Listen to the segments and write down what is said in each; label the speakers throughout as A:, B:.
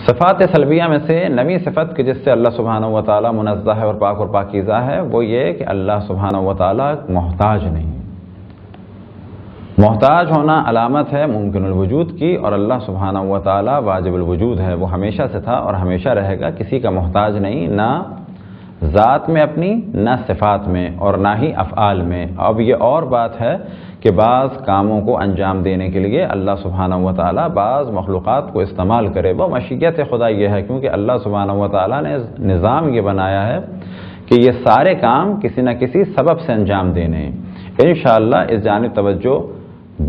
A: صفات سلبیہ میں سے نویں صفت کہ جس سے اللہ سبحانہ و تعالیٰ منزہ ہے اور پاک اور پاکیزہ ہے وہ یہ کہ اللہ سبحانہ و تعالیٰ محتاج نہیں۔ محتاج ہونا علامت ہے ممکن الوجود کی، اور اللہ سبحانہ و تعالیٰ واجب الوجود ہے، وہ ہمیشہ سے تھا اور ہمیشہ رہے گا، کسی کا محتاج نہیں، نہ ذات میں اپنی، نہ صفات میں، اور نہ ہی افعال میں۔ اب یہ اور بات ہے کہ بعض کاموں کو انجام دینے کے لیے اللہ سبحانہ و تعالیٰ بعض مخلوقات کو استعمال کرے، وہ مشیت خدا یہ ہے، کیونکہ اللہ سبحانہ و تعالیٰ نے نظام یہ بنایا ہے کہ یہ سارے کام کسی نہ کسی سبب سے انجام دینے ہیں۔ انشاءاللہ اس جانب توجہ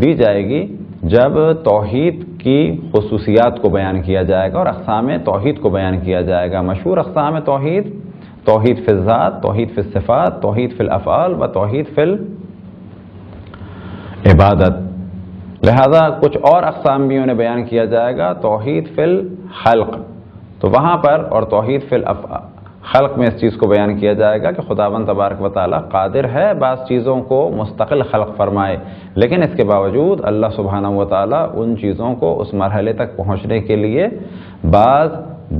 A: دی جائے گی جب توحید کی خصوصیات کو بیان کیا جائے گا اور اقسام توحید کو بیان کیا جائے گا۔ مشہور اقسام توحید: توحید فی الذات، توحید فی الصفات، توحید فی الافعال و توحید فی العبادت۔ لہذا کچھ اور اقسام بھی انہیں بیان کیا جائے گا، توحید فی الخلق، تو وہاں پر اور توحید فی خلق میں اس چیز کو بیان کیا جائے گا کہ خداوند تبارک و تعالیٰ قادر ہے بعض چیزوں کو مستقل خلق فرمائے، لیکن اس کے باوجود اللہ سبحانہ و تعالیٰ ان چیزوں کو اس مرحلے تک پہنچنے کے لیے بعض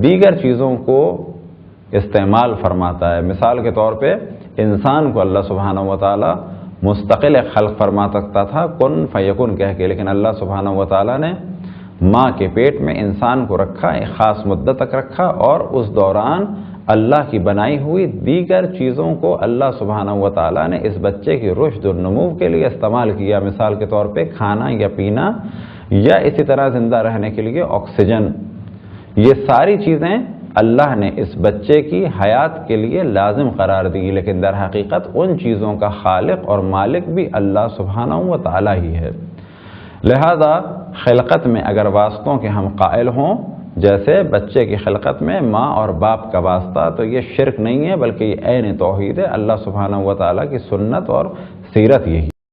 A: دیگر چیزوں کو استعمال فرماتا ہے۔ مثال کے طور پہ انسان کو اللہ سبحانہ و تعالیٰ مستقل خلق فرما سکتا تھا کن فیکن کہہ کے، لیکن اللہ سبحانہ و تعالیٰ نے ماں کے پیٹ میں انسان کو رکھا، ایک خاص مدت تک رکھا، اور اس دوران اللہ کی بنائی ہوئی دیگر چیزوں کو اللہ سبحانہ و تعالیٰ نے اس بچے کی رشد و نمو کے لیے استعمال کیا۔ مثال کے طور پہ کھانا یا پینا، یا اسی طرح زندہ رہنے کے لیے آکسیجن، یہ ساری چیزیں اللہ نے اس بچے کی حیات کے لیے لازم قرار دی، لیکن در حقیقت ان چیزوں کا خالق اور مالک بھی اللہ سبحانہ و تعالیٰ ہی ہے۔ لہذا خلقت میں اگر واسطوں کے ہم قائل ہوں، جیسے بچے کی خلقت میں ماں اور باپ کا واسطہ، تو یہ شرک نہیں ہے بلکہ یہ عین توحید ہے۔ اللہ سبحانہ و تعالیٰ کی سنت اور سیرت یہی